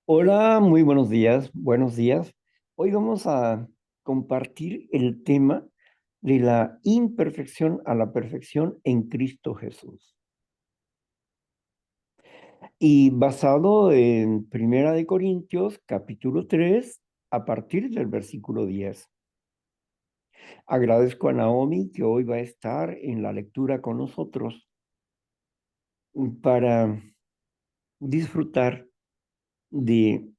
Hola, muy buenos días, buenos días. Hoy vamos a compartir el tema de la imperfección a la perfección en Cristo Jesús. Y basado en Primera de Corintios, capítulo 3, a partir del versículo 10. Agradezco a Naomi que hoy va a estar en la lectura con nosotros para disfrutar de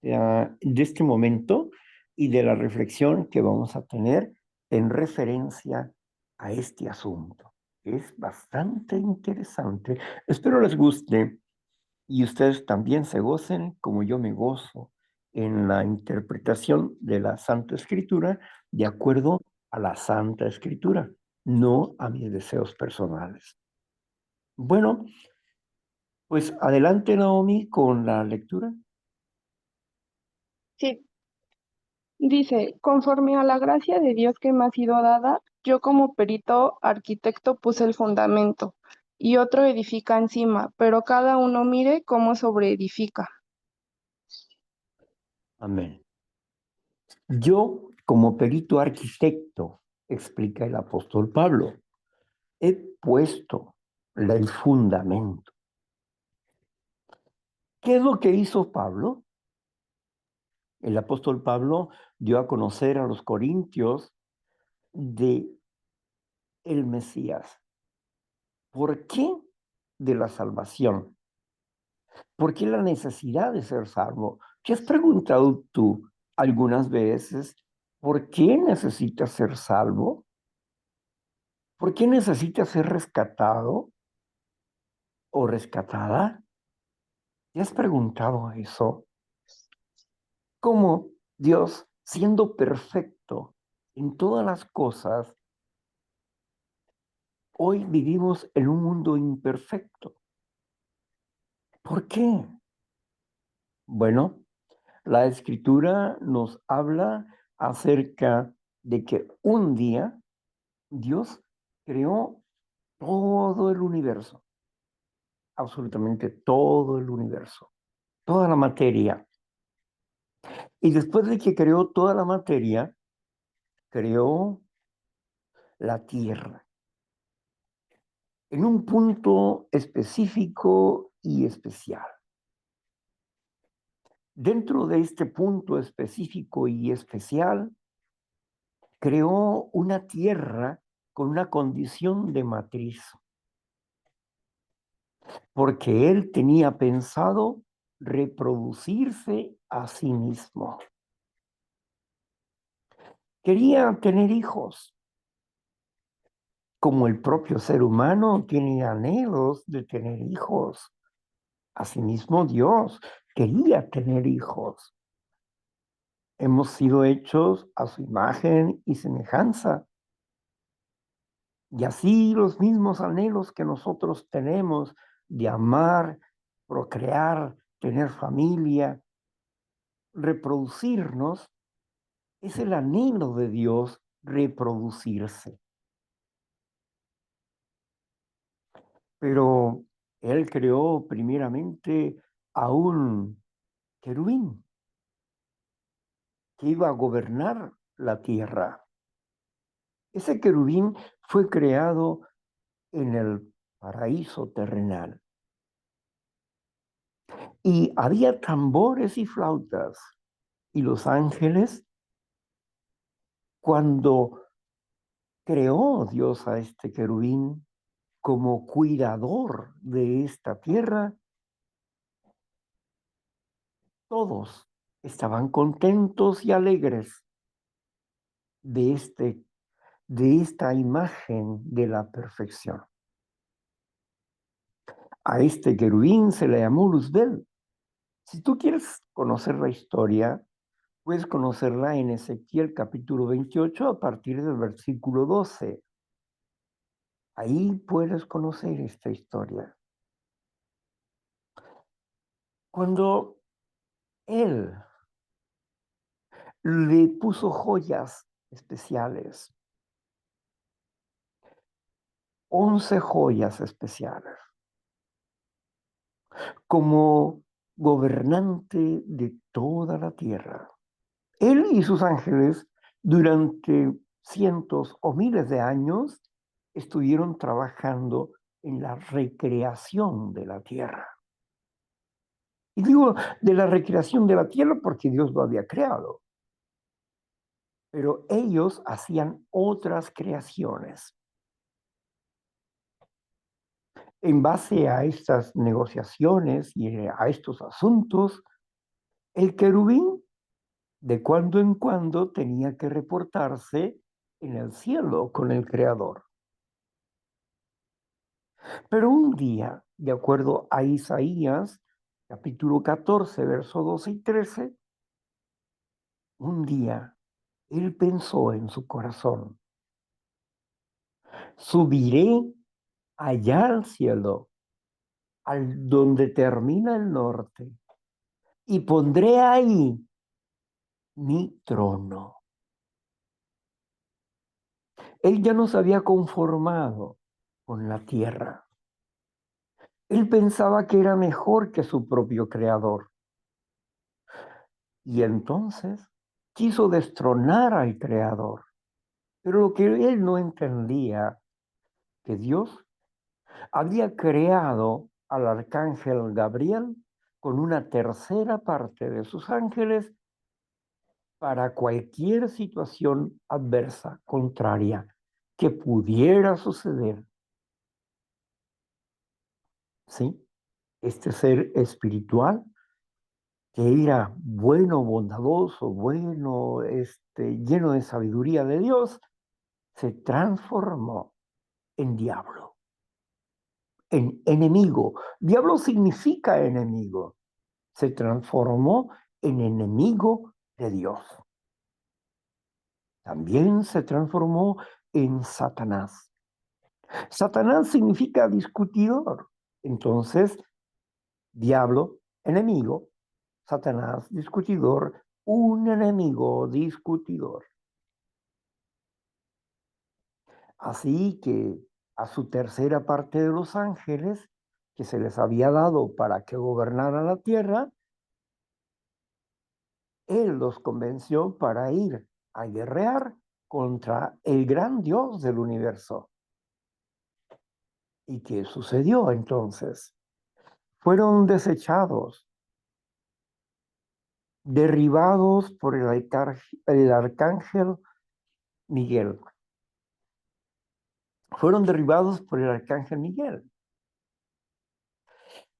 de este momento y de la reflexión que vamos a tener en referencia a este asunto. Es bastante interesante. Espero les guste y ustedes también se gocen como yo me gozo en la interpretación de la Santa Escritura de acuerdo a la Santa Escritura, no a mis deseos personales. Bueno, pues adelante, Naomi, con la lectura. Sí, dice, conforme a la gracia de Dios que me ha sido dada, yo como perito arquitecto puse el fundamento y otro edifica encima, pero cada uno mire cómo sobreedifica. Amén. Yo, como perito arquitecto, explica el apóstol Pablo, he puesto el fundamento. ¿Qué es lo que hizo Pablo? El apóstol Pablo dio a conocer a los corintios de el Mesías. ¿Por qué de la salvación? ¿Por qué la necesidad de ser salvo? ¿Te has preguntado tú algunas veces por qué necesitas ser salvo? ¿Por qué necesitas ser rescatado o rescatada? ¿Te has preguntado eso? ¿Cómo Dios, siendo perfecto en todas las cosas, hoy vivimos en un mundo imperfecto? ¿Por qué? Bueno, la escritura nos habla acerca de que un día Dios creó todo el universo, absolutamente todo el universo, toda la materia. Y después de que creó toda la materia, creó la tierra en un punto específico y especial. Dentro de este punto específico y especial, creó una tierra con una condición de matriz, porque él tenía pensado reproducirse a sí mismo. Quería tener hijos, como el propio ser humano tiene anhelos de tener hijos. Asimismo, Dios quería tener hijos. Hemos sido hechos a su imagen y semejanza. Y así los mismos anhelos que nosotros tenemos de amar, procrear, tener familia, reproducirnos, es el anhelo de Dios reproducirse. Pero Él creó primeramente a un querubín que iba a gobernar la tierra. Ese querubín fue creado en el paraíso terrenal. Y había tambores y flautas. Y los ángeles, cuando creó Dios a este querubín como cuidador de esta tierra, todos estaban contentos y alegres de, de esta imagen de la perfección. A este querubín se le llamó Luzbel. Si tú quieres conocer la historia, puedes conocerla en Ezequiel capítulo 28 a partir del versículo 12. Ahí puedes conocer esta historia. Cuando él le puso joyas especiales, 11 joyas especiales, como gobernante de toda la tierra. Él y sus ángeles durante cientos o miles de años estuvieron trabajando en la recreación de la tierra. Y digo de la recreación de la tierra porque Dios lo había creado. Pero ellos hacían otras creaciones. En base a estas negociaciones y a estos asuntos, el querubín de cuando en cuando tenía que reportarse en el cielo con el Creador. Pero un día, de acuerdo a Isaías, capítulo 14, versos 12 y 13, un día él pensó en su corazón, subiré allá al cielo, al donde termina el norte, y pondré ahí mi trono. Él ya no se había conformado con la tierra. Él pensaba que era mejor que su propio creador. Y entonces quiso destronar al creador. Pero lo que él no entendía, que Dios había creado al arcángel Gabriel con una tercera parte de sus ángeles para cualquier situación adversa, contraria, que pudiera suceder. ¿Sí? Este ser espiritual que era bueno, bondadoso, bueno, lleno de sabiduría de Dios, se transformó en diablo, en enemigo. Diablo significa enemigo. Se transformó en enemigo de Dios. También se transformó en Satanás. Satanás significa discutidor. Entonces, diablo, enemigo, Satanás, discutidor, un enemigo discutidor. Así que a su tercera parte de los ángeles, que se les había dado para que gobernaran la tierra, él los convenció para ir a guerrear contra el gran Dios del universo. ¿Y qué sucedió entonces? Fueron desechados, derribados por el arcángel Miguel. Fueron derribados por el arcángel Miguel.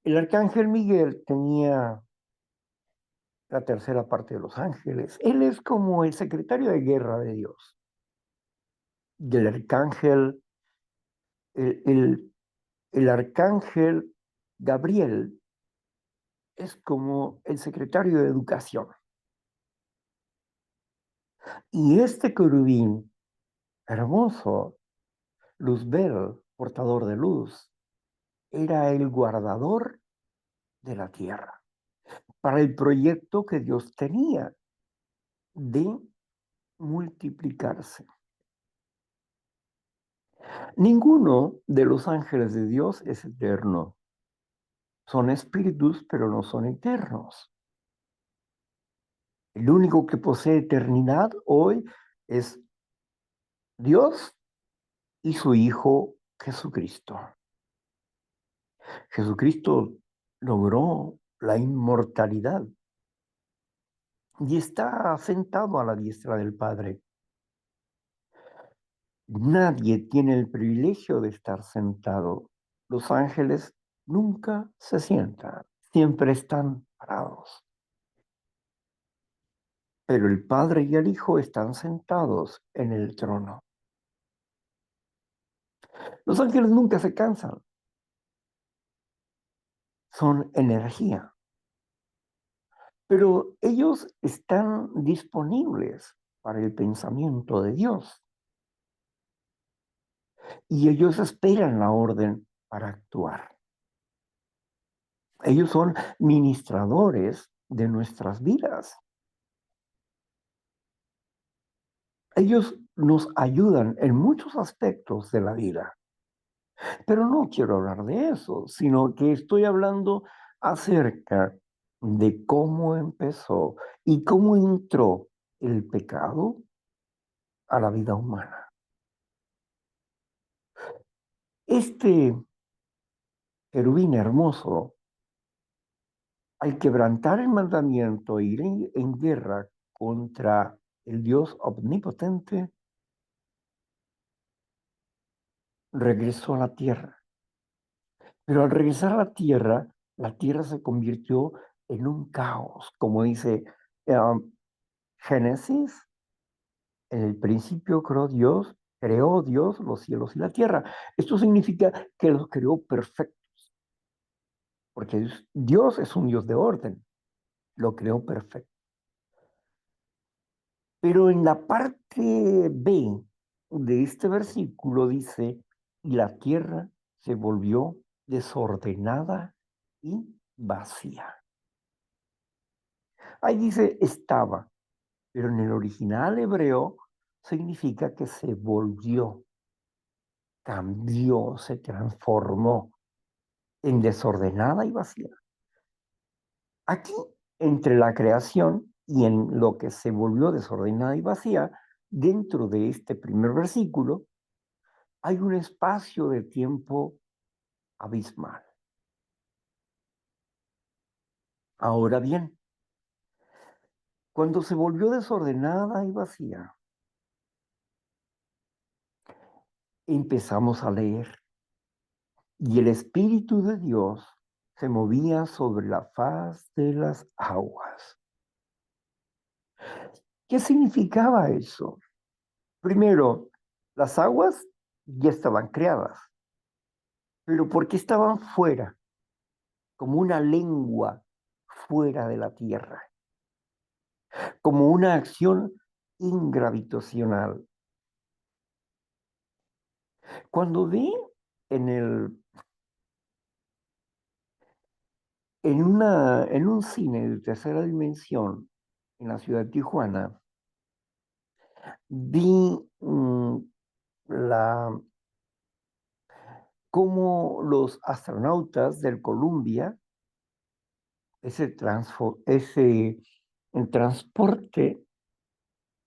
El arcángel Miguel tenía la tercera parte de los ángeles. Él es como el secretario de guerra de Dios. Del arcángel, el arcángel Gabriel es como el secretario de educación. Y este querubín hermoso, Luzbel, portador de luz, era el guardador de la tierra para el proyecto que Dios tenía de multiplicarse. Ninguno de los ángeles de Dios es eterno. Son espíritus, pero no son eternos. El único que posee eternidad hoy es Dios y su Hijo Jesucristo. Jesucristo logró la inmortalidad y está sentado a la diestra del Padre. Nadie tiene el privilegio de estar sentado. Los ángeles nunca se sientan, siempre están parados. Pero el Padre y el Hijo están sentados en el trono. Los ángeles nunca se cansan, son energía, pero ellos están disponibles para el pensamiento de Dios y ellos esperan la orden para actuar. Ellos son ministradores de nuestras vidas. Ellos nos ayudan en muchos aspectos de la vida. Pero no quiero hablar de eso, sino que estoy hablando acerca de cómo empezó y cómo entró el pecado a la vida humana. Este querubín hermoso, al quebrantar el mandamiento e ir en guerra contra el Dios omnipotente, regresó a la tierra. Pero al regresar a la tierra se convirtió en un caos, como dice Génesis. En el principio creó Dios los cielos y la tierra. Esto significa que los creó perfectos, porque Dios es un Dios de orden, lo creó perfecto. Pero en la parte B de este versículo dice, y la tierra se volvió desordenada y vacía. Ahí dice estaba, pero en el original hebreo significa que se volvió, cambió, se transformó en desordenada y vacía. Aquí, entre la creación y en lo que se volvió desordenada y vacía, dentro de este primer versículo, hay un espacio de tiempo abismal. Ahora bien, cuando se volvió desordenada y vacía, empezamos a leer y el Espíritu de Dios se movía sobre la faz de las aguas. ¿Qué significaba eso? Primero, las aguas ya estaban creadas, pero ¿por qué estaban fuera? Como una lengua fuera de la tierra, como una acción ingravitacional. Cuando vi en en un cine de tercera dimensión en la ciudad de Tijuana, vi la, cómo los astronautas del Columbia, el transporte,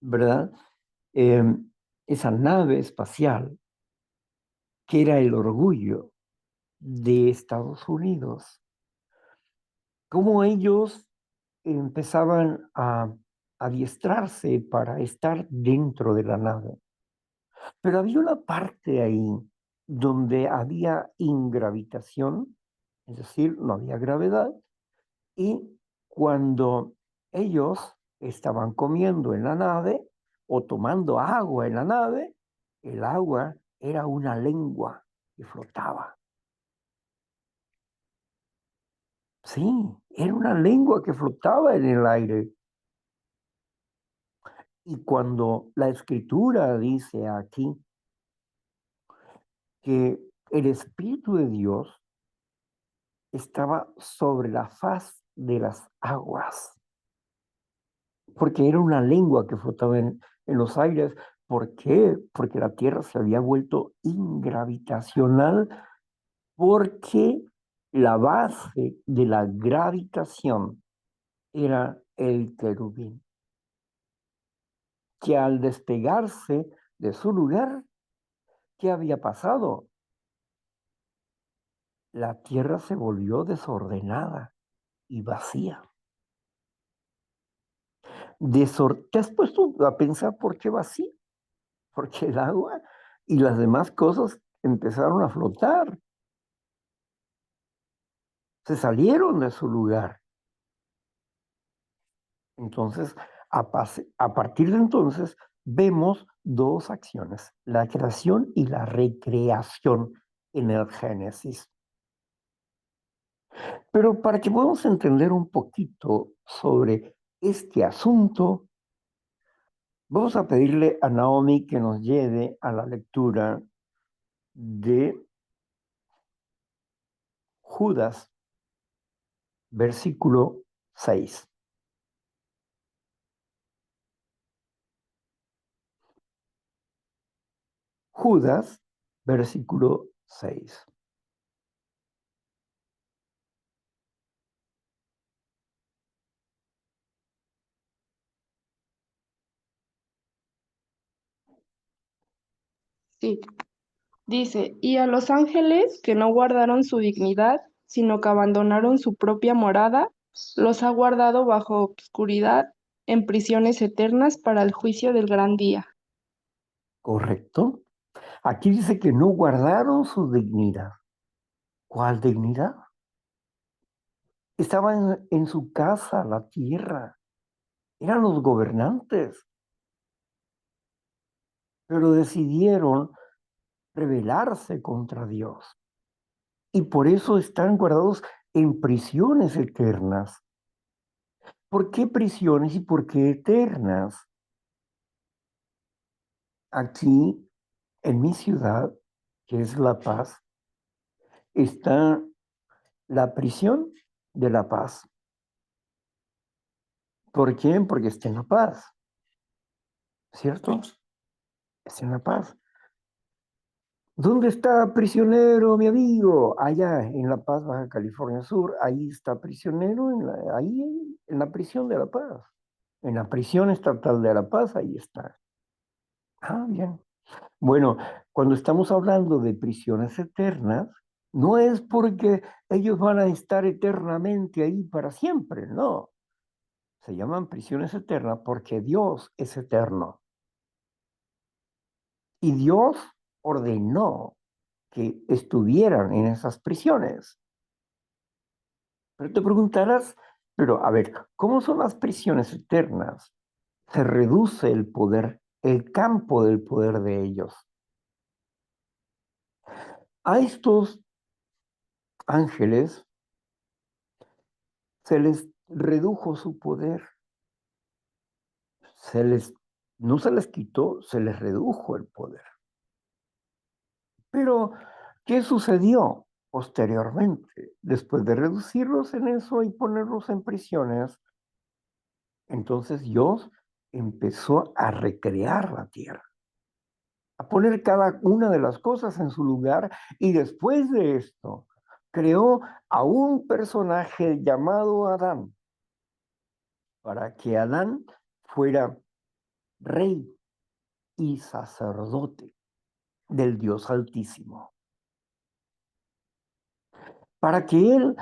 ¿verdad? Eh, esa nave espacial que era el orgullo de Estados Unidos, cómo ellos empezaban a adiestrarse para estar dentro de la nave. Pero había una parte ahí donde había ingravitación, es decir, no había gravedad, y cuando ellos estaban comiendo en la nave o tomando agua en la nave, el agua era una lengua que flotaba. Sí, era una lengua que flotaba en el aire. Y cuando la escritura dice aquí que el Espíritu de Dios estaba sobre la faz de las aguas, porque era una lengua que flotaba en los aires. ¿Por qué? Porque la Tierra se había vuelto ingravitacional, porque la base de la gravitación era el querubín, que al despegarse de su lugar, ¿qué había pasado? La Tierra se volvió desordenada y vacía. ¿Te has puesto a pensar por qué vacía? Porque el agua y las demás cosas empezaron a flotar, se salieron de su lugar. Entonces, a partir de entonces, vemos dos acciones, la creación y la recreación en el Génesis. Pero para que podamos entender un poquito sobre este asunto, vamos a pedirle a Naomi que nos lleve a la lectura de Judas, versículo 6. Judas, versículo 6. Sí. Dice, y a los ángeles que no guardaron su dignidad, sino que abandonaron su propia morada, los ha guardado bajo obscuridad en prisiones eternas para el juicio del gran día. ¿Correcto? Aquí dice que no guardaron su dignidad. ¿Cuál dignidad? Estaban en su casa, la tierra. Eran los gobernantes, pero decidieron rebelarse contra Dios. Y por eso están guardados en prisiones eternas. ¿Por qué prisiones y por qué eternas? Aquí, en mi ciudad, que es La Paz, está la prisión de La Paz. ¿Por qué? Porque está en La Paz, ¿cierto? Está en La Paz. ¿Dónde está prisionero, mi amigo? Allá en La Paz, Baja California Sur. Ahí está prisionero, ahí en la prisión de La Paz. En la prisión estatal de La Paz, ahí está. Ah, bien. Bueno, cuando estamos hablando de prisiones eternas, no es porque ellos van a estar eternamente ahí para siempre, no. Se llaman prisiones eternas porque Dios es eterno. Y Dios ordenó que estuvieran en esas prisiones. Pero te preguntarás, pero a ver, ¿cómo son las prisiones eternas? Se reduce el poder, el campo del poder de ellos. A estos ángeles se les redujo su poder, se les, no se les quitó, se les redujo el poder. Pero, ¿qué sucedió posteriormente? Después de reducirlos en eso y ponerlos en prisiones, entonces Dios empezó a recrear la tierra, a poner cada una de las cosas en su lugar y después de esto creó a un personaje llamado Adán para que Adán fuera rey y sacerdote del Dios Altísimo, para que él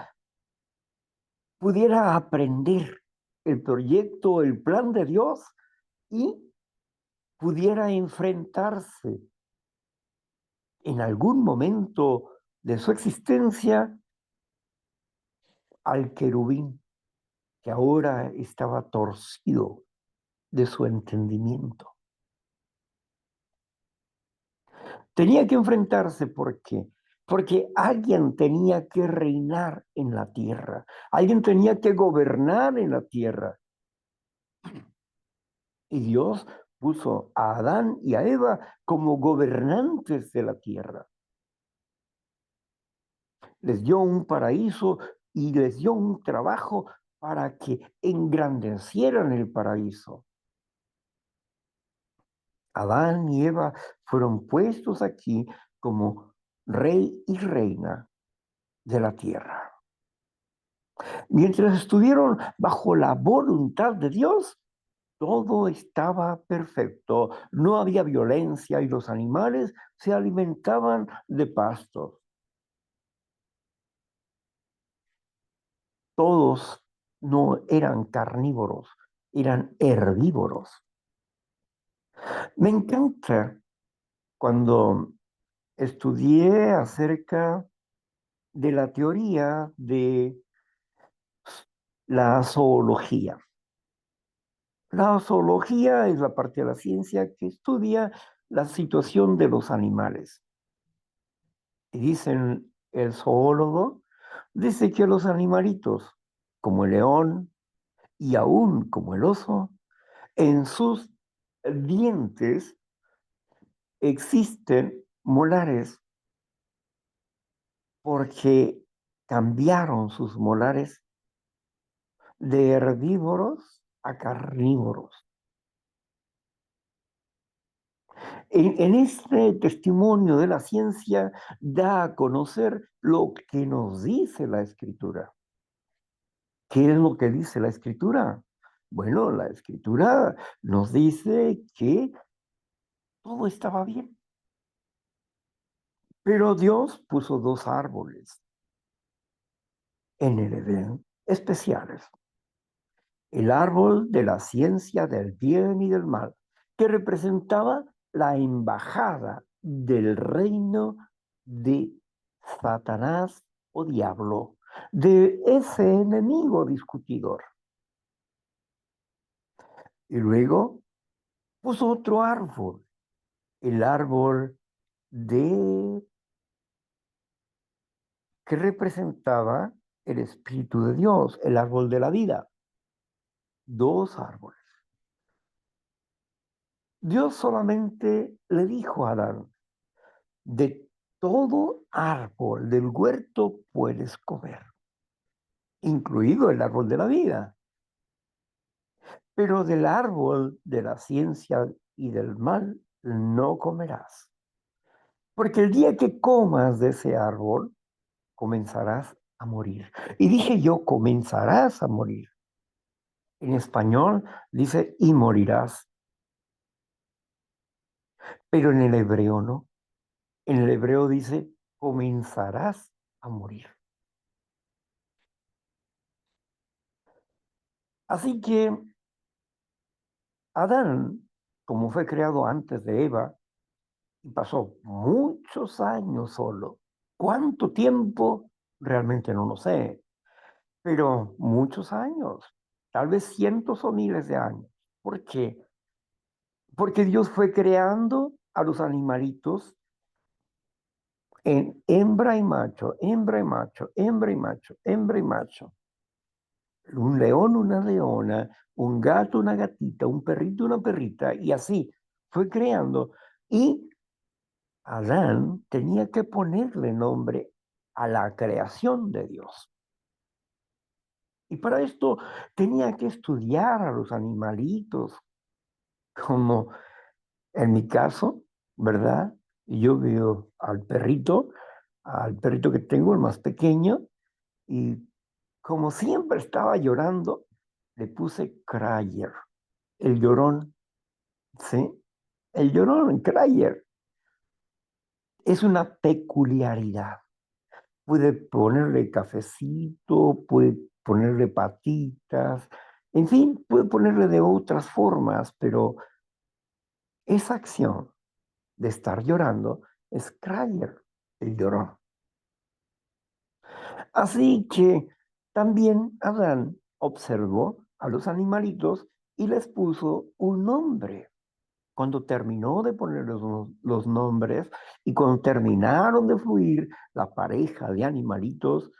pudiera aprender el proyecto, el plan de Dios y pudiera enfrentarse en algún momento de su existencia al querubín que ahora estaba torcido de su entendimiento. Tenía que enfrentarse, ¿por qué? Porque alguien tenía que reinar en la tierra, alguien tenía que gobernar en la tierra. Y Dios puso a Adán y a Eva como gobernantes de la tierra. Les dio un paraíso y les dio un trabajo para que engrandecieran el paraíso. Adán y Eva fueron puestos aquí como rey y reina de la tierra. Mientras estuvieron bajo la voluntad de Dios, todo estaba perfecto, no había violencia y los animales se alimentaban de pastos. Todos no eran carnívoros, eran herbívoros. Me encanta cuando estudié acerca de la teoría de la zoología. La zoología es la parte de la ciencia que estudia la situación de los animales. Y dicen el zoólogo, dice que los animalitos, como el león y aún como el oso, en sus dientes existen molares porque cambiaron sus molares de herbívoros a carnívoros. En este testimonio de la ciencia da a conocer lo que nos dice la escritura. ¿Qué es lo que dice la escritura? Bueno, la escritura nos dice que todo estaba bien, Pero Dios puso dos árboles en el Edén especiales. El árbol de la ciencia del bien y del mal, que representaba la embajada del reino de Satanás o diablo, de ese enemigo discutidor. Y luego puso otro árbol, el árbol de que representaba el Espíritu de Dios, el árbol de la vida. Dos árboles. Dios solamente le dijo a Adán, de todo árbol del huerto puedes comer, incluido el árbol de la vida, pero del árbol de la ciencia y del mal no comerás, porque el día que comas de ese árbol, comenzarás a morir. Y dije yo, comenzarás a morir. En español dice, y morirás, pero en el hebreo no. En el hebreo dice, comenzarás a morir. Así que Adán, como fue creado antes de Eva, y pasó muchos años solo. ¿Cuánto tiempo? Realmente no lo sé, pero muchos años, tal vez cientos o miles de años. ¿Por qué? Porque Dios fue creando a los animalitos en hembra y macho, hembra y macho, hembra y macho, hembra y macho. Un león, una leona, un gato, una gatita, un perrito, una perrita, y así fue creando. Y Adán tenía que ponerle nombre a la creación de Dios. Y para esto tenía que estudiar a los animalitos, como en mi caso, ¿verdad? Yo veo al perrito que tengo, el más pequeño, y como siempre estaba llorando, le puse Crayer, el llorón, ¿sí? El llorón, Crayer, es una peculiaridad. Puede ponerle cafecito, puede ponerle patitas, en fin, puede ponerle de otras formas, pero esa acción de estar llorando es Crayer, el llorón. Así que también Adán observó a los animalitos y les puso un nombre. Cuando terminó de poner los nombres y cuando terminaron de fluir la pareja de animalitos,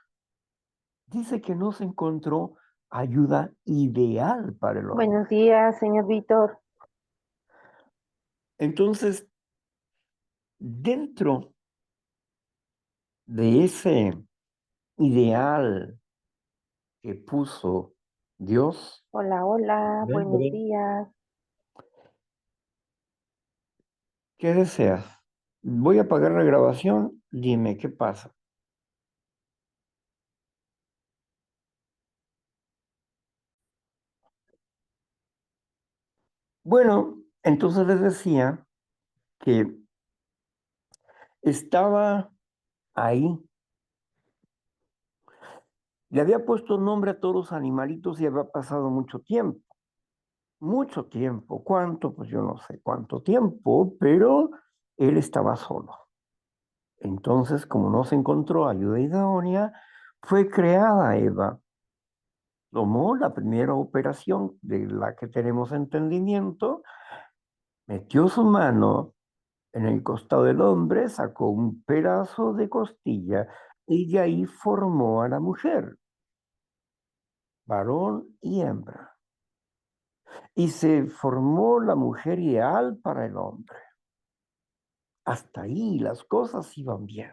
dice que no se encontró ayuda ideal para el hombre. Buenos días, señor Víctor. Entonces, dentro de ese ideal que puso Dios, Hola, hola, buenos hombre, días. ¿qué deseas? Voy a apagar la grabación, dime qué pasa. Bueno, entonces les decía que estaba ahí, le había puesto nombre a todos los animalitos y había pasado mucho tiempo. ¿Cuánto? Pues yo no sé cuánto tiempo, pero él estaba solo. Entonces, como no se encontró ayuda idónea, fue creada Eva. Tomó la primera operación de la que tenemos entendimiento, metió su mano en el costado del hombre, sacó un pedazo de costilla y de ahí formó a la mujer, varón y hembra. Y se formó la mujer ideal para el hombre. Hasta ahí las cosas iban bien.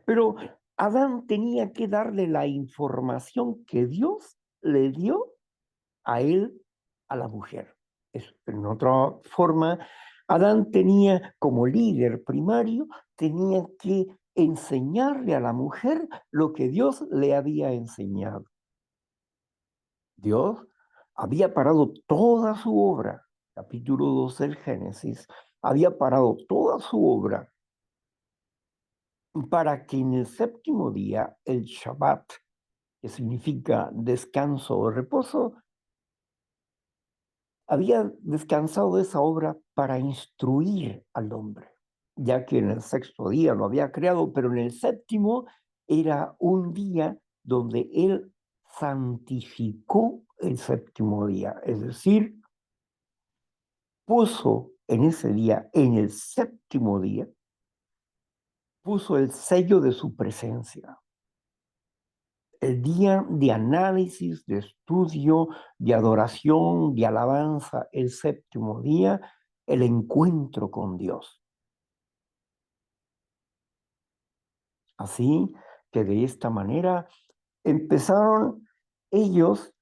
Pero Adán tenía que darle la información que Dios le dio a él, a la mujer. En otra forma, Adán tenía como líder primario, tenía que enseñarle a la mujer lo que Dios le había enseñado. Dios había parado toda su obra, capítulo 2 del Génesis, había parado toda su obra para que en el séptimo día, el Shabbat, que significa descanso o reposo, había descansado de esa obra para instruir al hombre, ya que en el sexto día lo había creado, pero en el séptimo era un día donde él santificó el séptimo día, es decir, puso en ese día, en el séptimo día, puso el sello de su presencia. El día de análisis, de estudio, de adoración, de alabanza, el séptimo día, el encuentro con Dios. Así que de esta manera empezaron ellos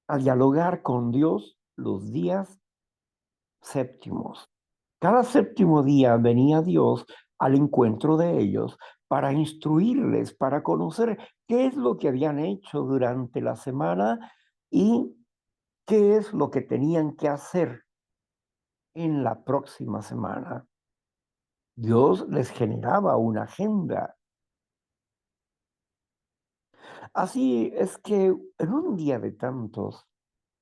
a dialogar con Dios los días séptimos. Cada séptimo día venía Dios al encuentro de ellos para instruirles, para conocer qué es lo que habían hecho durante la semana y qué es lo que tenían que hacer en la próxima semana. Dios les generaba una agenda. Así es que en un día de tantos,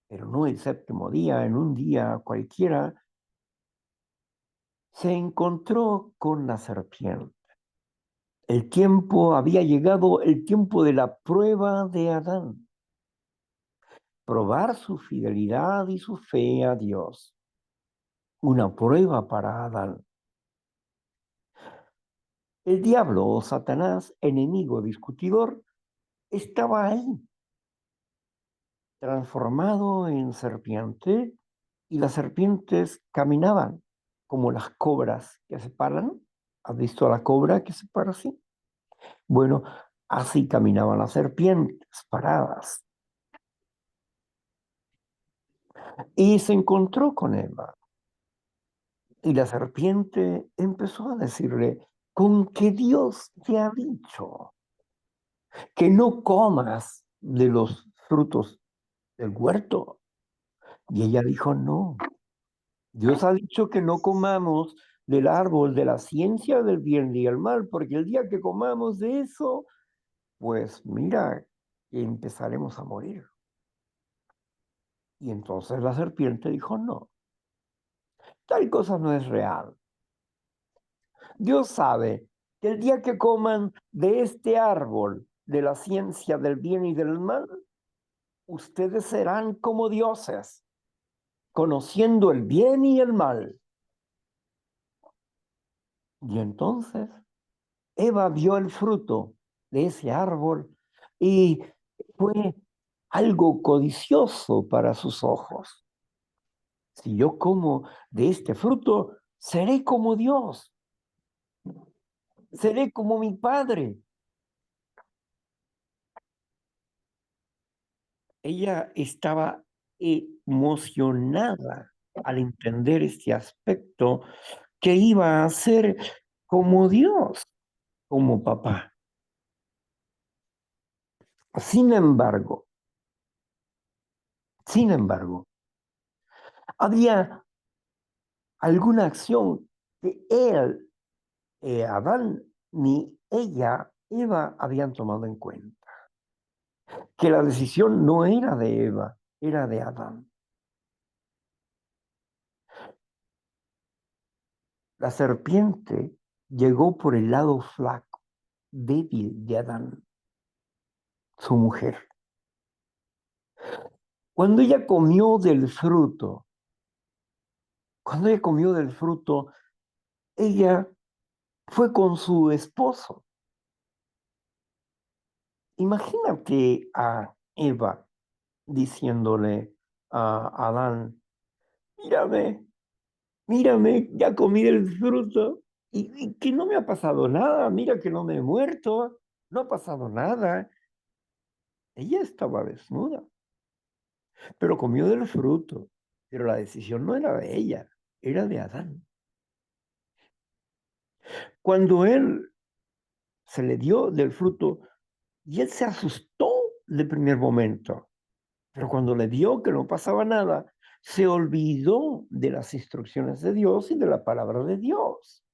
pero no el séptimo día, en un día cualquiera, se encontró con la serpiente. El tiempo había llegado, el tiempo de la prueba de Adán. Probar su fidelidad y su fe a Dios. Una prueba para Adán. El diablo o Satanás, enemigo discutidor, estaba ahí, transformado en serpiente, y las serpientes caminaban como las cobras que se paran. ¿Has visto a la cobra que se para así? Bueno, así caminaban las serpientes paradas. Y se encontró con Eva. Y la serpiente empezó a decirle, ¿con qué Dios te ha dicho que no comas de los frutos del huerto? Y ella dijo, no, Dios ha dicho que no comamos del árbol de la ciencia del bien y el mal, porque el día que comamos de eso, pues mira, empezaremos a morir. Y entonces la serpiente dijo, no, tal cosa no es real. Dios sabe que el día que coman de este árbol de la ciencia del bien y del mal, ustedes serán como dioses, conociendo el bien y el mal. Y entonces Eva vio el fruto de ese árbol y fue algo codicioso para sus ojos. Si yo como de este fruto, seré como Dios, seré como mi Padre. Ella estaba emocionada al entender este aspecto, que iba a ser como Dios, como papá. Sin embargo, había alguna acción que él, Adán, ni ella, Eva, habían tomado en cuenta. Que la decisión no era de Eva, era de Adán. La serpiente llegó por el lado flaco, débil de Adán, su mujer. Cuando ella comió del fruto, ella fue con su esposo. Imagínate a Eva diciéndole a Adán, mírame, mírame, ya comí el fruto y que no me ha pasado nada, mira que no me he muerto, no ha pasado nada. Ella estaba desnuda, pero comió del fruto, pero la decisión no era de ella, era de Adán. Cuando él se le dio del fruto, y él se asustó de primer momento, pero cuando le vio que no pasaba nada, se olvidó de las instrucciones de Dios y de la palabra de Dios.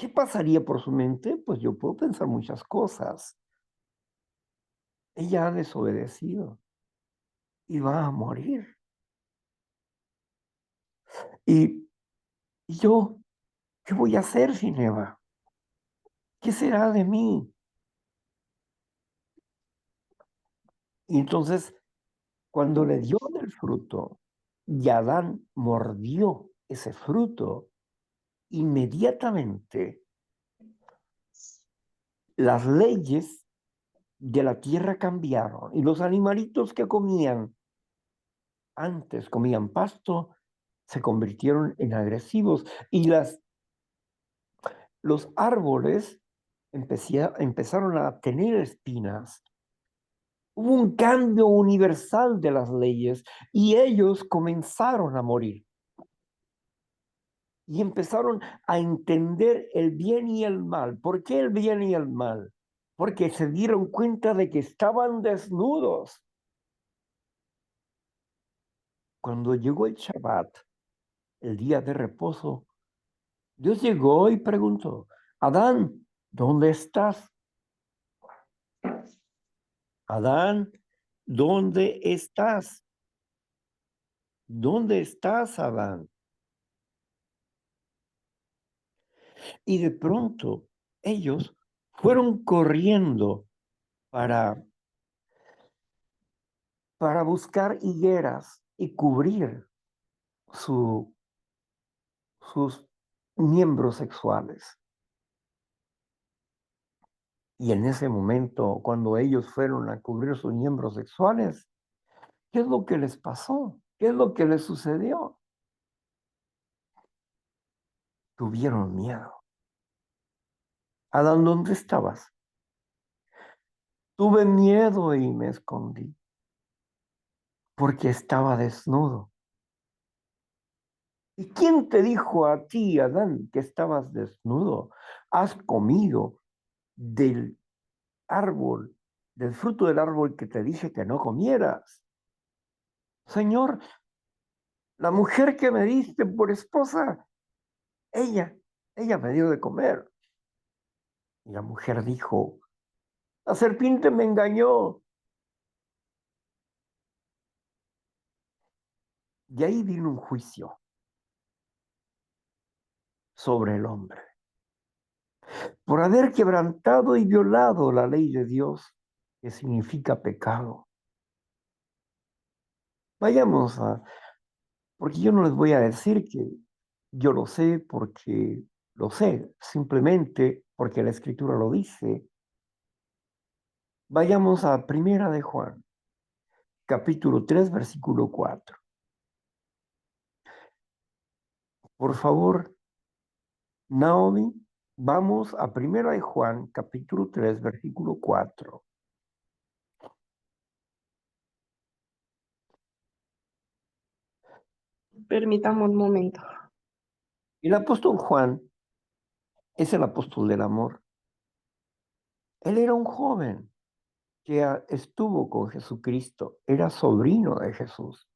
¿Qué pasaría por su mente? Pues yo puedo pensar muchas cosas. Ella ha desobedecido y va a morir. Y yo, ¿qué voy a hacer sin Eva? ¿Qué será de mí? Y entonces, cuando le dio del fruto y Adán mordió ese fruto, inmediatamente las leyes de la tierra cambiaron y los animalitos que antes comían pasto, se convirtieron en agresivos y los árboles empezaron a tener espinas. Hubo un cambio universal de las leyes y ellos comenzaron a morir. Y empezaron a entender el bien y el mal. ¿Por qué el bien y el mal? Porque se dieron cuenta de que estaban desnudos. Cuando llegó el Shabbat, el día de reposo, Dios llegó y preguntó, Adán, ¿dónde estás? Adán, ¿dónde estás? ¿Dónde estás, Adán? Y de pronto ellos fueron corriendo para buscar higueras y cubrir sus miembros sexuales. Y en ese momento, cuando ellos fueron a cubrir sus miembros sexuales, ¿qué es lo que les pasó? ¿Qué es lo que les sucedió? Tuvieron miedo. Adán, ¿dónde estabas? Tuve miedo y me escondí porque estaba desnudo. ¿Y quién te dijo a ti, Adán, que estabas desnudo? Has comido del árbol, del fruto del árbol que te dije que no comieras. Señor, la mujer que me diste por esposa, ella me dio de comer. Y la mujer dijo, la serpiente me engañó. Y ahí vino un juicio sobre el hombre por haber quebrantado y violado la ley de Dios, que significa pecado. Vayamos porque yo no les voy a decir que yo lo sé porque lo sé, simplemente porque la Escritura lo dice. Vayamos a Primera de Juan, capítulo 3, versículo 4. Por favor, Naomi, vamos a Primera de Juan, capítulo 3, versículo 4. Permítame un momento. El apóstol Juan es el apóstol del amor. Él era un joven que estuvo con Jesucristo, era sobrino de Jesús.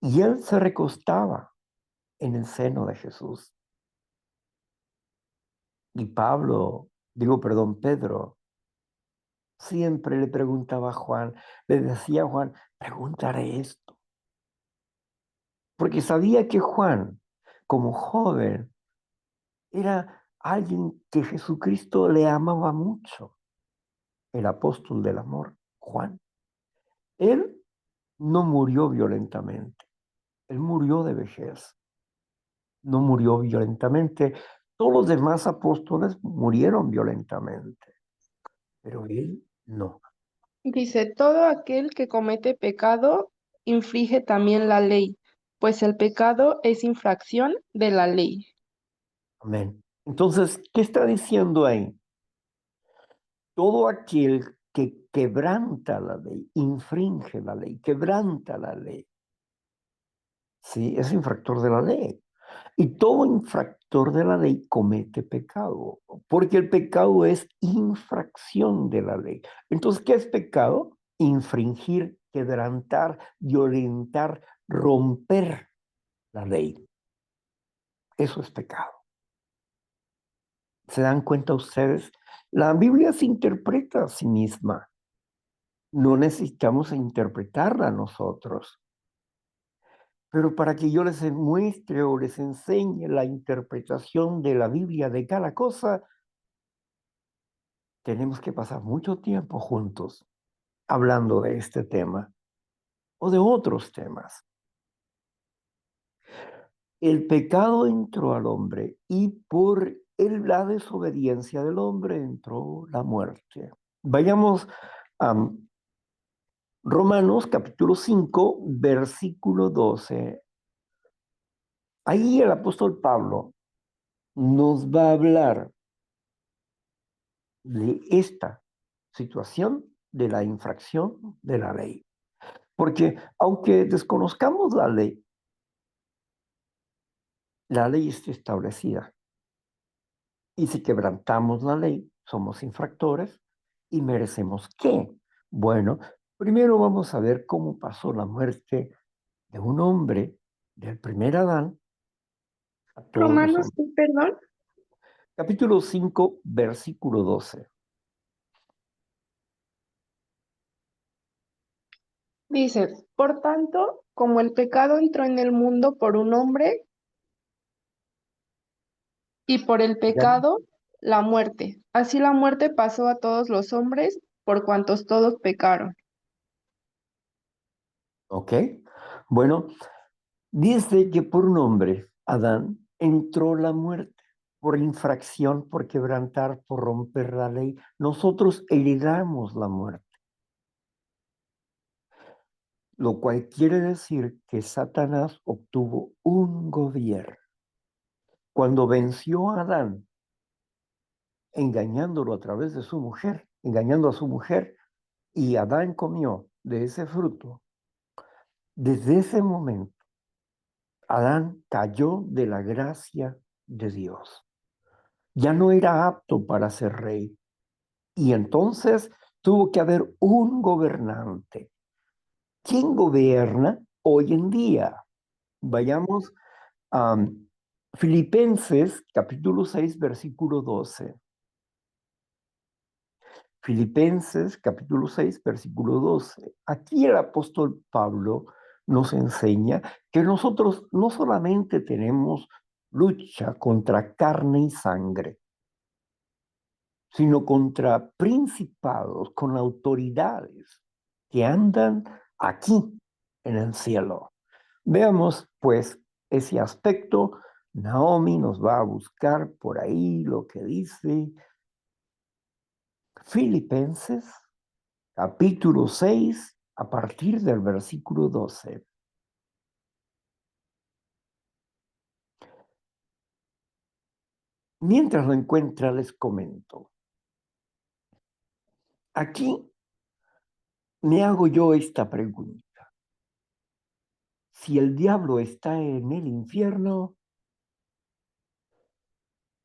Y él se recostaba en el seno de Jesús. Y Pedro, siempre le preguntaba a Juan, le decía a Juan, preguntaré esto. Porque sabía que Juan, como joven, era alguien que Jesucristo le amaba mucho, el apóstol del amor, Juan. Él no murió violentamente, él murió de vejez, no murió violentamente. Todos los demás apóstoles murieron violentamente, pero él no. Dice, todo aquel que comete pecado infringe también la ley, pues el pecado es infracción de la ley. Amén. Entonces, ¿qué está diciendo ahí? Todo aquel que quebranta la ley, infringe la ley, quebranta la ley, ¿sí? Es infractor de la ley. Y todo infractor de la ley comete pecado, porque el pecado es infracción de la ley. Entonces, ¿qué es pecado? Infringir, quebrantar, violentar, romper la ley. Eso es pecado. ¿Se dan cuenta ustedes? La Biblia se interpreta a sí misma. No necesitamos interpretarla nosotros. Pero para que yo les muestre o les enseñe la interpretación de la Biblia de cada cosa, tenemos que pasar mucho tiempo juntos hablando de este tema o de otros temas. El pecado entró al hombre y por la desobediencia del hombre entró la muerte. Vayamos a Romanos capítulo 5, versículo 12. Ahí el apóstol Pablo nos va a hablar de esta situación de la infracción de la ley. Porque aunque desconozcamos la ley está establecida. Y si quebrantamos la ley, somos infractores y merecemos ¿qué? Bueno, primero vamos a ver cómo pasó la muerte de un hombre, del primer Adán, a todos los Romanos, hombres. perdón. Capítulo 5, versículo 12. Dice, por tanto, como el pecado entró en el mundo por un hombre y por el ¿Ya? pecado la muerte, así la muerte pasó a todos los hombres por cuantos todos pecaron. ¿Ok? Bueno, dice que por un hombre, Adán, entró la muerte por infracción, por quebrantar, por romper la ley. Nosotros heredamos la muerte, lo cual quiere decir que Satanás obtuvo un gobierno. Cuando venció a Adán, engañándolo a través de su mujer, engañando a su mujer, y Adán comió de ese fruto, desde ese momento, Adán cayó de la gracia de Dios. Ya no era apto para ser rey. Y entonces tuvo que haber un gobernante. ¿Quién gobierna hoy en día? Vayamos a Filipenses capítulo 6, versículo 12. Filipenses capítulo 6, versículo 12. Aquí el apóstol Pablo nos enseña que nosotros no solamente tenemos lucha contra carne y sangre, sino contra principados, con autoridades que andan aquí en el cielo. Veamos pues ese aspecto. Naomi nos va a buscar por ahí lo que dice Filipenses capítulo 6 a partir del versículo 12. Mientras lo encuentra, les comento. Aquí me hago yo esta pregunta. Si el diablo está en el infierno,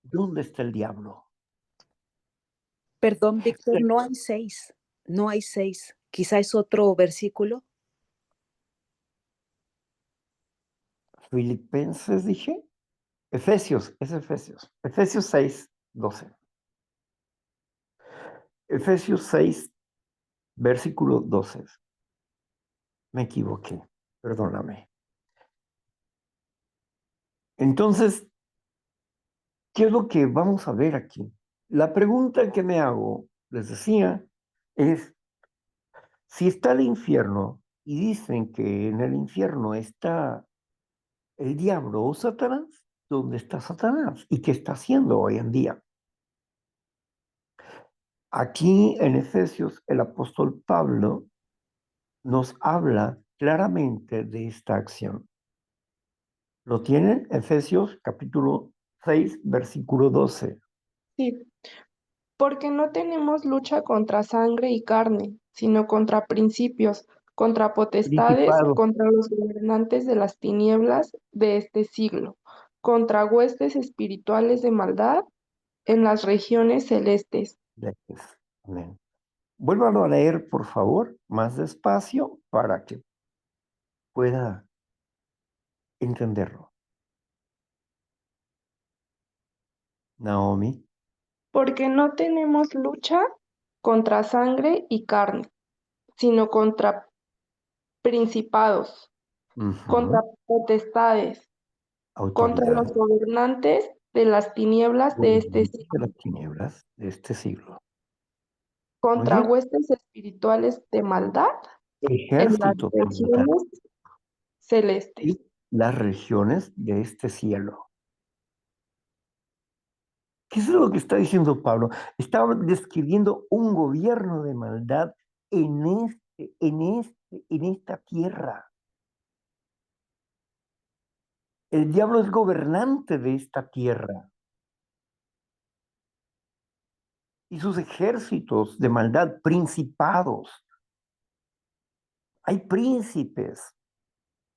¿dónde está el diablo? Perdón, Víctor, no hay 6, no hay 6. Quizá es otro versículo. Filipenses, dije. Efesios, es Efesios. Efesios 6, 12. Efesios 6, versículo 12. Me equivoqué, perdóname. Entonces, ¿qué es lo que vamos a ver aquí? La pregunta que me hago, les decía, es, si está el infierno y dicen que en el infierno está el diablo o Satanás, ¿dónde está Satanás? ¿Y qué está haciendo hoy en día? Aquí en Efesios, el apóstol Pablo nos habla claramente de esta acción. ¿Lo tienen? Efesios capítulo 6, versículo 12. Sí, porque no tenemos lucha contra sangre y carne, sino contra principios, contra potestades, Principado. contra los gobernantes de las tinieblas de este siglo, contra huestes espirituales de maldad en las regiones celestes. Amén. Vuélvalo a leer, por favor, más despacio para que pueda entenderlo. Naomi. Porque no tenemos lucha contra sangre y carne, sino contra principados, contra potestades, contra los Autoridad. gobernantes de las tinieblas de este Gobernantes de siglo, las tinieblas de este siglo. Muy contra bien. huestes espirituales de maldad en las Ejércitos de maldad regiones celestes. y las regiones de este cielo. ¿Qué es lo que está diciendo Pablo? Estaba describiendo un gobierno de maldad en esta tierra. El diablo es gobernante de esta tierra. Y sus ejércitos de maldad, principados. Hay príncipes.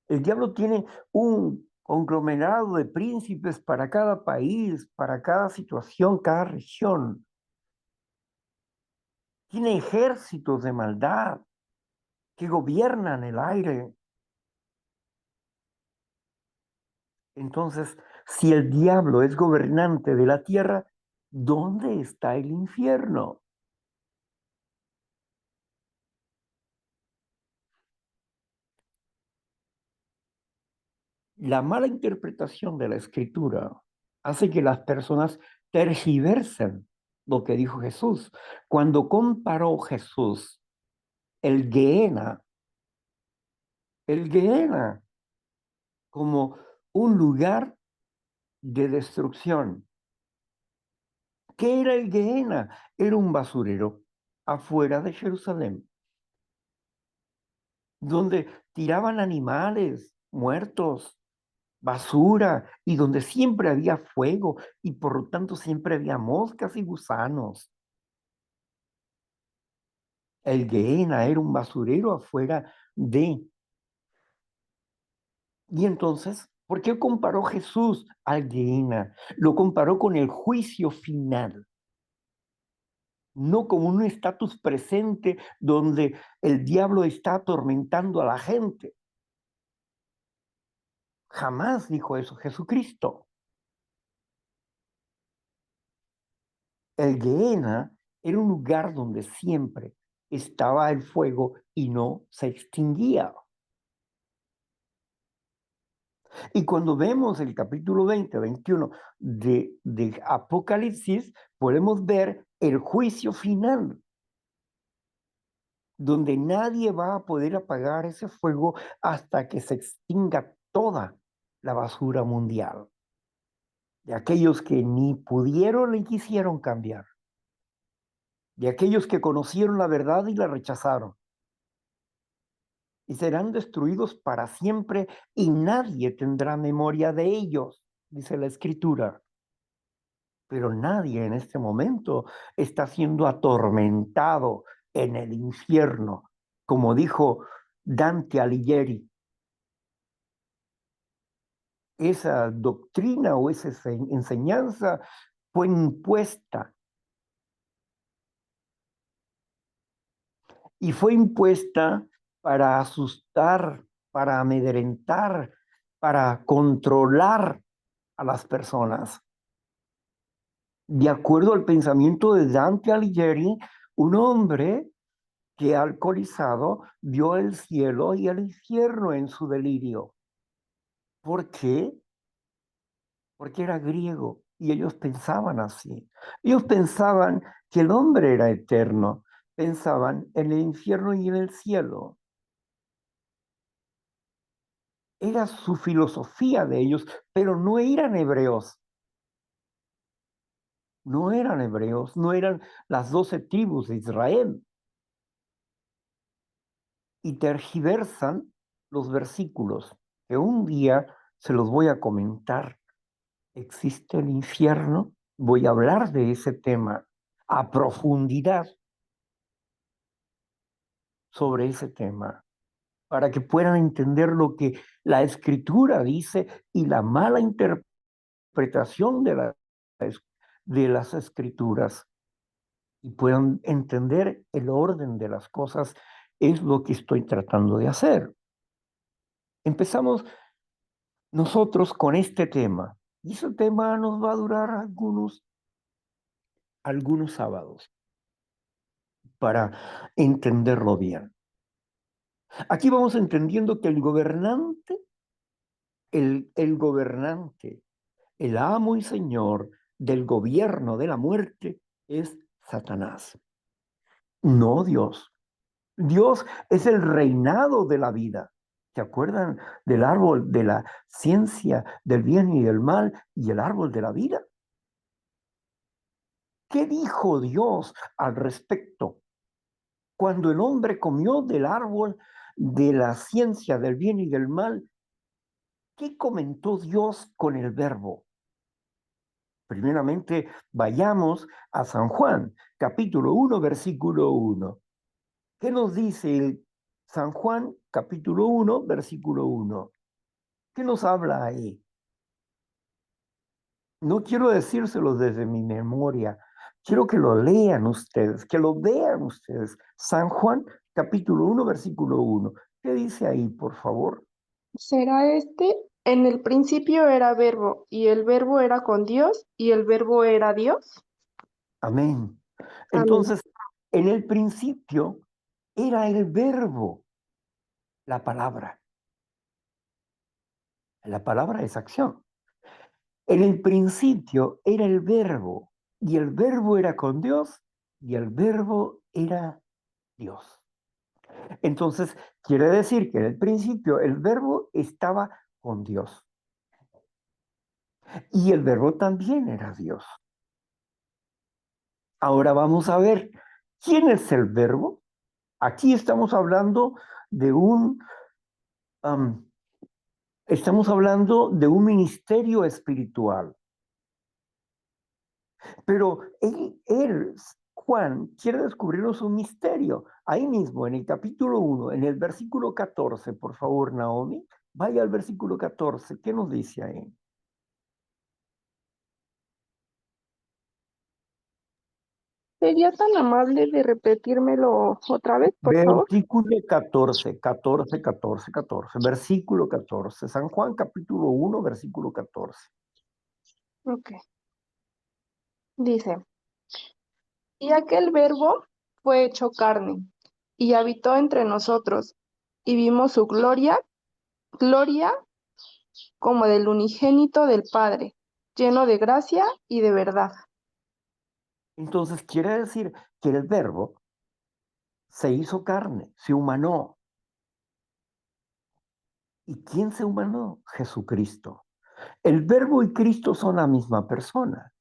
El diablo tiene un conglomerado de príncipes para cada país, para cada situación, cada región. Tiene ejércitos de maldad que gobiernan el aire. Entonces, si el diablo es gobernante de la tierra, ¿dónde está el infierno? La mala interpretación de la escritura hace que las personas tergiversen lo que dijo Jesús. Cuando comparó Jesús el Gehenna como un lugar de destrucción. ¿Qué era el Gehenna? Era un basurero afuera de Jerusalén, donde tiraban animales muertos, basura, y donde siempre había fuego y por lo tanto siempre había moscas y gusanos. El Gehenna era un basurero afuera de... Y entonces, ¿por qué comparó Jesús al Gehenna? Lo comparó con el juicio final, no como un estatus presente donde el diablo está atormentando a la gente. Jamás dijo eso Jesucristo. El Gehenna era un lugar donde siempre estaba el fuego y no se extinguía. Y cuando vemos el capítulo 20, 21 de Apocalipsis, podemos ver el juicio final, donde nadie va a poder apagar ese fuego hasta que se extinga toda la basura mundial, de aquellos que ni pudieron ni quisieron cambiar, de aquellos que conocieron la verdad y la rechazaron, y serán destruidos para siempre y nadie tendrá memoria de ellos, dice la Escritura. Pero nadie en este momento está siendo atormentado en el infierno, como dijo Dante Alighieri. Esa doctrina o esa enseñanza fue impuesta y fue impuesta para asustar, para amedrentar, para controlar a las personas. De acuerdo al pensamiento de Dante Alighieri, un hombre que alcoholizado vio el cielo y el infierno en su delirio. ¿Por qué? Porque era griego y ellos pensaban así. Ellos pensaban que el hombre era eterno, pensaban en el infierno y en el cielo. Era su filosofía de ellos, pero no eran hebreos. No eran hebreos, no eran las 12 tribus de Israel. Y tergiversan los versículos, que un día se los voy a comentar. ¿Existe el infierno? Voy a hablar de ese tema a profundidad sobre ese tema, para que puedan entender lo que la escritura dice y la mala interpretación de las escrituras, y puedan entender el orden de las cosas. Es lo que estoy tratando de hacer. Empezamos nosotros con este tema, y ese tema nos va a durar algunos algunos sábados para entenderlo bien. Aquí vamos entendiendo que el gobernante, el amo y señor del gobierno de la muerte es Satanás, no Dios. Dios es el reinado de la vida. ¿Se acuerdan del árbol de la ciencia del bien y del mal y el árbol de la vida? ¿Qué dijo Dios al respecto? Cuando el hombre comió del árbol de la ciencia del bien y del mal, ¿qué comentó Dios con el verbo? Primeramente, vayamos a San Juan, capítulo 1, versículo 1. ¿Qué nos dice San Juan, capítulo 1, versículo 1? ¿Qué nos habla ahí? No quiero decírselo desde mi memoria, quiero que lo lean ustedes, que lo vean ustedes. San Juan, capítulo 1, versículo 1. ¿Qué dice ahí, por favor? Será este, en el principio era verbo, y el verbo era con Dios, y el verbo era Dios. Amén. Amén. Entonces, en el principio era el verbo, la palabra. La palabra es acción. En el principio era el verbo, y el verbo era con Dios, y el verbo era Dios. Entonces, quiere decir que en el principio el verbo estaba con Dios, y el verbo también era Dios. Ahora vamos a ver, ¿quién es el verbo? Aquí estamos hablando de un ministerio espiritual. Pero Juan, quiere descubrirnos un misterio. Ahí mismo, en el capítulo 1, en el versículo 14, por favor, Naomi, vaya al versículo 14. ¿Qué nos dice ahí? ¿Sería tan amable de repetírmelo otra vez, por favor? Versículo 14, 14, 14, 14. Versículo 14. San Juan, capítulo 1, versículo 14. Ok. Dice, y aquel verbo fue hecho carne, y habitó entre nosotros, y vimos su gloria, gloria como del unigénito del Padre, lleno de gracia y de verdad. Entonces, quiere decir que el verbo se hizo carne, se humanó. ¿Y quién se humanó? Jesucristo. El verbo y Cristo son la misma persona,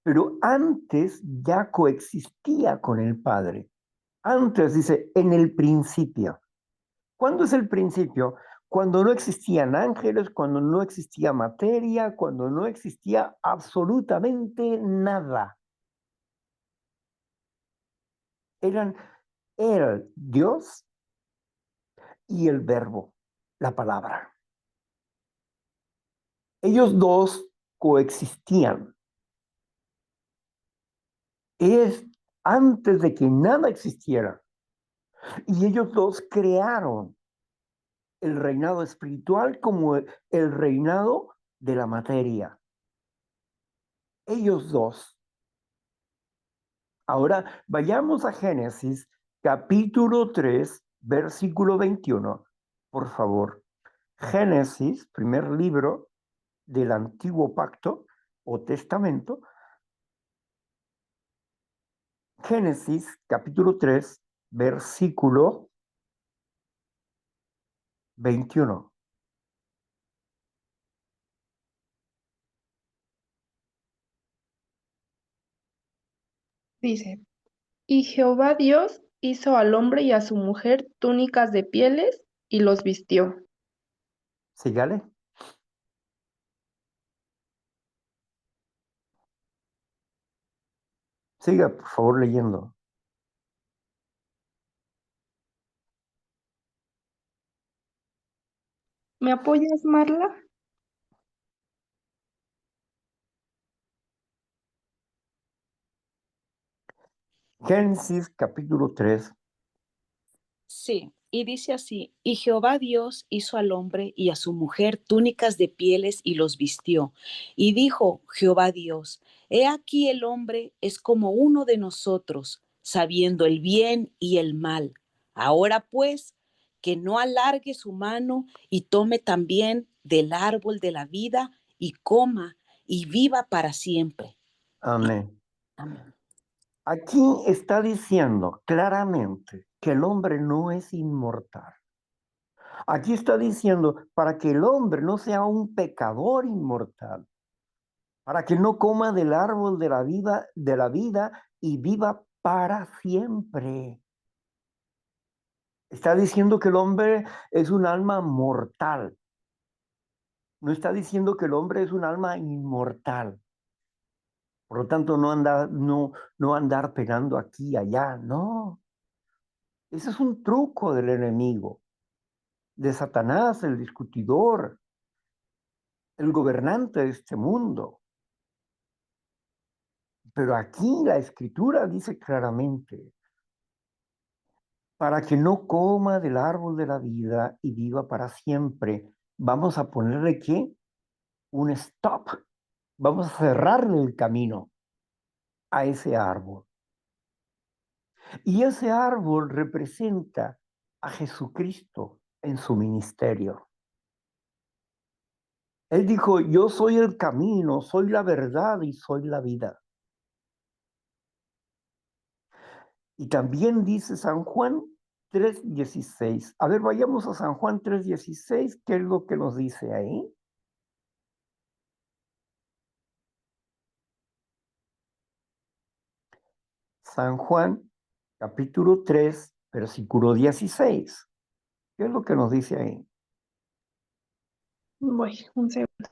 pero antes ya coexistía con el Padre. Antes dice, en el principio. ¿Cuándo es el principio? Cuando no existían ángeles, cuando no existía materia, cuando no existía absolutamente nada. Eran el Dios y el verbo, la palabra. Ellos dos coexistían. Es antes de que nada existiera. Y ellos dos crearon el reinado espiritual como el reinado de la materia. Ellos dos. Ahora vayamos a Génesis capítulo 3, versículo 21. Por favor. Génesis, primer libro del Antiguo Pacto o Testamento. Génesis capítulo 3, versículo 21. Dice, y Jehová Dios hizo al hombre y a su mujer túnicas de pieles y los vistió. Sígale. Siga, por favor, leyendo. ¿Me apoyas, Marla? Génesis capítulo 3. Sí, Y dice así, y Jehová Dios hizo al hombre y a su mujer túnicas de pieles y los vistió. Y dijo Jehová Dios, he aquí el hombre es como uno de nosotros, sabiendo el bien y el mal. Ahora pues, que no alargue su mano y tome también del árbol de la vida y coma y viva para siempre. Amén. Amén. Aquí está diciendo claramente que el hombre no es inmortal. Aquí está diciendo para que el hombre no sea un pecador inmortal, para que no coma del árbol de la vida y viva para siempre. Está diciendo que el hombre es un alma mortal. No está diciendo que el hombre es un alma inmortal. Por lo tanto, no andar penando aquí y allá, no. Ese es un truco del enemigo, de Satanás, el discutidor, el gobernante de este mundo. Pero aquí la escritura dice claramente, para que no coma del árbol de la vida y viva para siempre, vamos a ponerle ¿qué? Un stop. Vamos a cerrarle el camino a ese árbol. Y ese árbol representa a Jesucristo en su ministerio. Él dijo, yo soy el camino, soy la verdad y soy la vida. Y también dice San Juan 3:16. A ver, vayamos a San Juan 3:16. ¿Qué es lo que nos dice ahí? San Juan, capítulo 3, versículo 16. ¿Qué es lo que nos dice ahí? Voy, un segundo.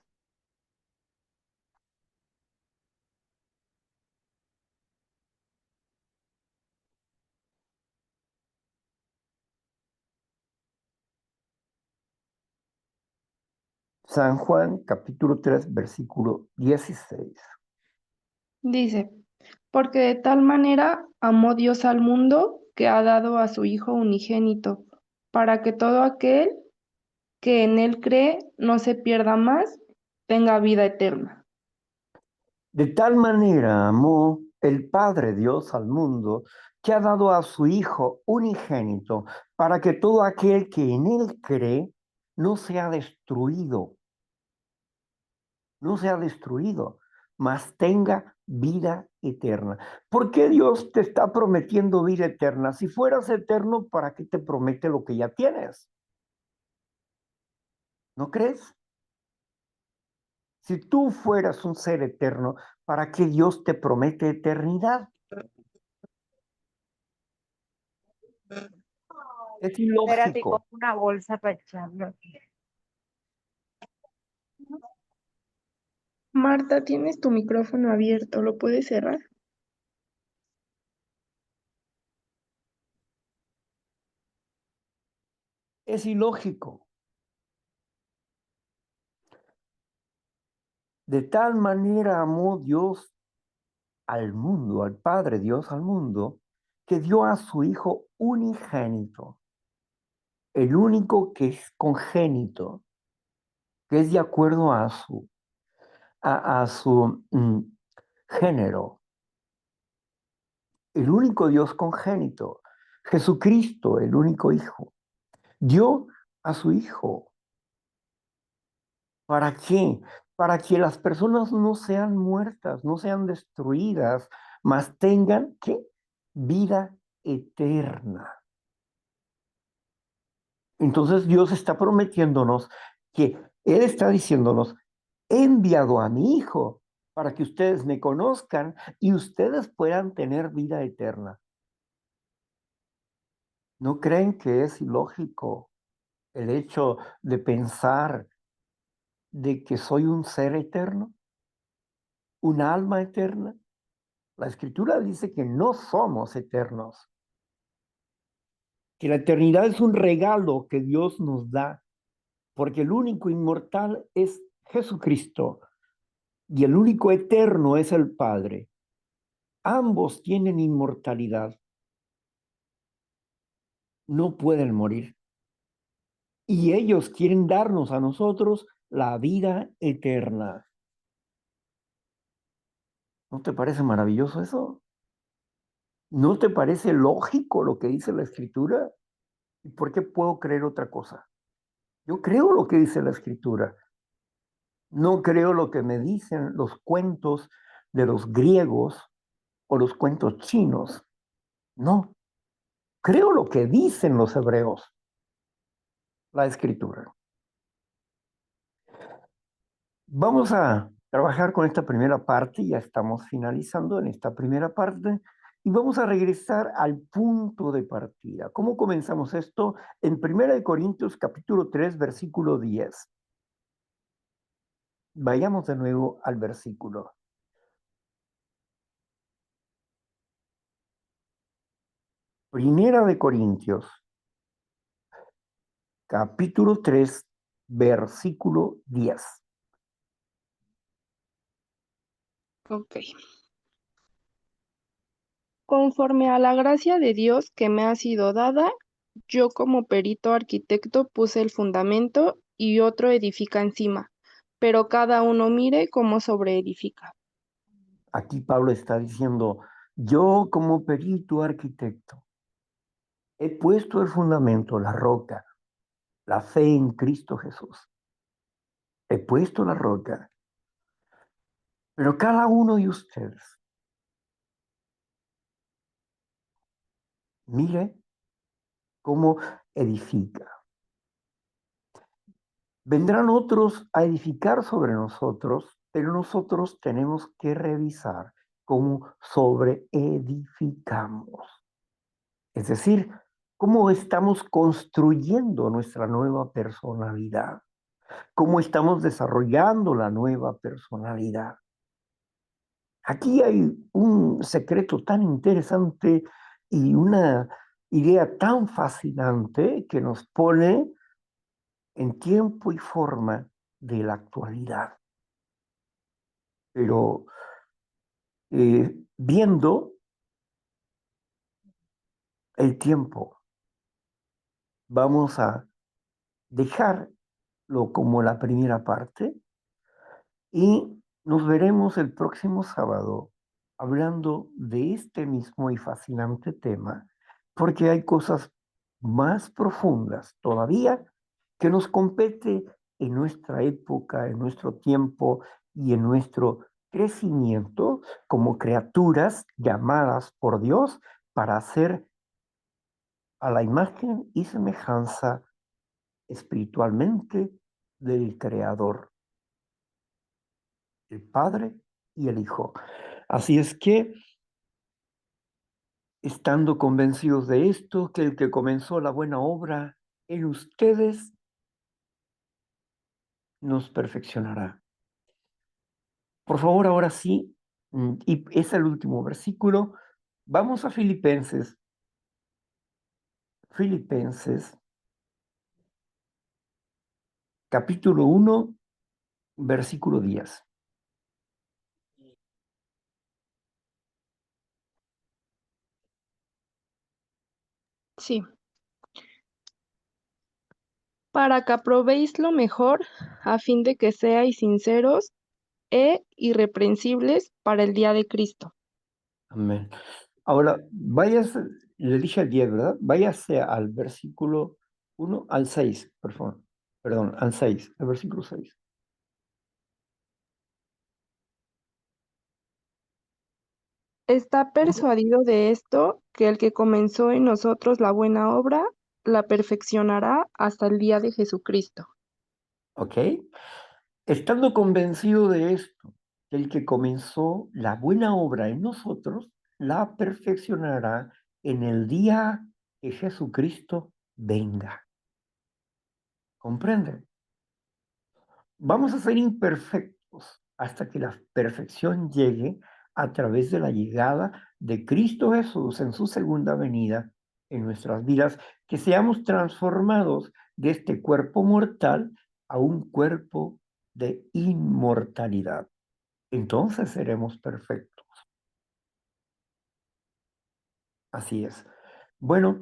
San Juan, capítulo 3, versículo 16. Dice, porque de tal manera amó Dios al mundo que ha dado a su Hijo unigénito, para que todo aquel que en él cree no se pierda más, tenga vida eterna. De tal manera amó el Padre Dios al mundo que ha dado a su Hijo unigénito para que todo aquel que en él cree no sea destruido, mas tenga vida eterna. ¿Por qué Dios te está prometiendo vida eterna? Si fueras eterno, ¿para qué te promete lo que ya tienes? ¿No crees? Si tú fueras un ser eterno, ¿para qué Dios te promete eternidad? Es Espérate, con ilógico. una bolsa para echarlo. Marta, tienes tu micrófono abierto, ¿lo puedes cerrar? Es ilógico. De tal manera amó Dios al mundo, al Padre Dios al mundo, que dio a su Hijo unigénito, el único que es congénito, que es de acuerdo a su género, el único Dios congénito, Jesucristo, el único Hijo, dio a su Hijo. ¿Para qué? Para que las personas no sean muertas, no sean destruidas, mas tengan, ¿qué? Vida eterna. Entonces Dios está prometiéndonos que Él está diciéndonos, he enviado a mi Hijo para que ustedes me conozcan y ustedes puedan tener vida eterna. ¿No creen que es ilógico el hecho de pensar de que soy un ser eterno? ¿Un alma eterna? La Escritura dice que no somos eternos, que la eternidad es un regalo que Dios nos da, porque el único inmortal es Jesucristo y el único eterno es el Padre. Ambos tienen inmortalidad. no pueden morir. Y ellos quieren darnos a nosotros la vida eterna. ¿No te parece maravilloso eso? ¿No te parece lógico lo que dice la Escritura? ¿Y por qué puedo creer otra cosa? Yo creo lo que dice la Escritura. No creo lo que me dicen los cuentos de los griegos o los cuentos chinos. No, creo lo que dicen los hebreos, la Escritura. Vamos a trabajar con esta primera parte, ya estamos finalizando en esta primera parte, y vamos a regresar al punto de partida. ¿Cómo comenzamos esto? En 1 Corintios capítulo 3, versículo 10. Vayamos de nuevo al versículo. Primera de Corintios, capítulo 3, versículo 10. Ok. Conforme a la gracia de Dios que me ha sido dada, yo como perito arquitecto puse el fundamento y otro edifica encima, pero cada uno mire cómo sobreedifica. Aquí Pablo está diciendo, yo como perito arquitecto he puesto el fundamento, la roca, la fe en Cristo Jesús. He puesto la roca, pero cada uno de ustedes, mire cómo edifica. Vendrán otros a edificar sobre nosotros, pero nosotros tenemos que revisar cómo sobreedificamos. Es decir, cómo estamos construyendo nuestra nueva personalidad, cómo estamos desarrollando la nueva personalidad. Aquí hay un secreto tan interesante y una idea tan fascinante que nos pone en tiempo y forma de la actualidad. Pero viendo el tiempo, vamos a dejarlo como la primera parte y nos veremos el próximo sábado hablando de este mismo y fascinante tema, porque hay cosas más profundas todavía que nos compete en nuestra época, en nuestro tiempo y en nuestro crecimiento como criaturas llamadas por Dios para ser a la imagen y semejanza espiritualmente del Creador, el Padre y el Hijo. Así es que, estando convencidos de esto, que el que comenzó la buena obra en ustedes nos perfeccionará. Por favor, ahora sí, y es el último versículo, vamos a Filipenses. Filipenses, capítulo 1, versículo 10. Sí, para que aprobéis lo mejor, a fin de que seáis sinceros e irreprensibles para el día de Cristo. Amén. Ahora, váyase, le dije al 10, ¿verdad? Váyase al versículo 1 al 6, por favor. Perdón, al 6, al versículo 6. Está persuadido de esto, que el que comenzó en nosotros la buena obra, la perfeccionará hasta el día de Jesucristo. ¿Ok? Estando convencido de esto, que el que comenzó la buena obra en nosotros, la perfeccionará en el día que Jesucristo venga. ¿Comprenden? Vamos a ser imperfectos hasta que la perfección llegue a través de la llegada de Cristo Jesús en su segunda venida en nuestras vidas, que seamos transformados de este cuerpo mortal a un cuerpo de inmortalidad. Entonces seremos perfectos. Así es. Bueno,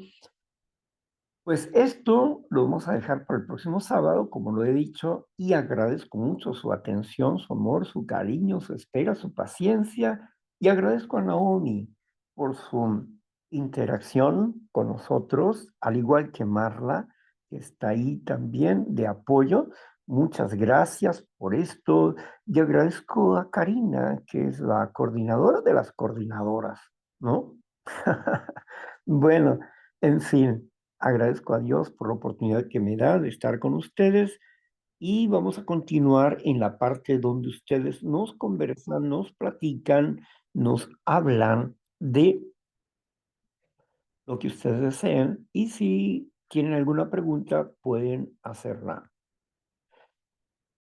Pues esto lo vamos a dejar para el próximo sábado, como lo he dicho, y agradezco mucho su atención, su amor, su cariño, su espera, su paciencia, y agradezco a Naomi por su interacción con nosotros, al igual que Marla, que está ahí también de apoyo. Muchas gracias por esto, y agradezco a Karina, que es la coordinadora de las coordinadoras, ¿no? Bueno, en fin. Agradezco a Dios por la oportunidad que me da de estar con ustedes y vamos a continuar en la parte donde ustedes nos conversan, nos platican, nos hablan de lo que ustedes deseen y si tienen alguna pregunta pueden hacerla.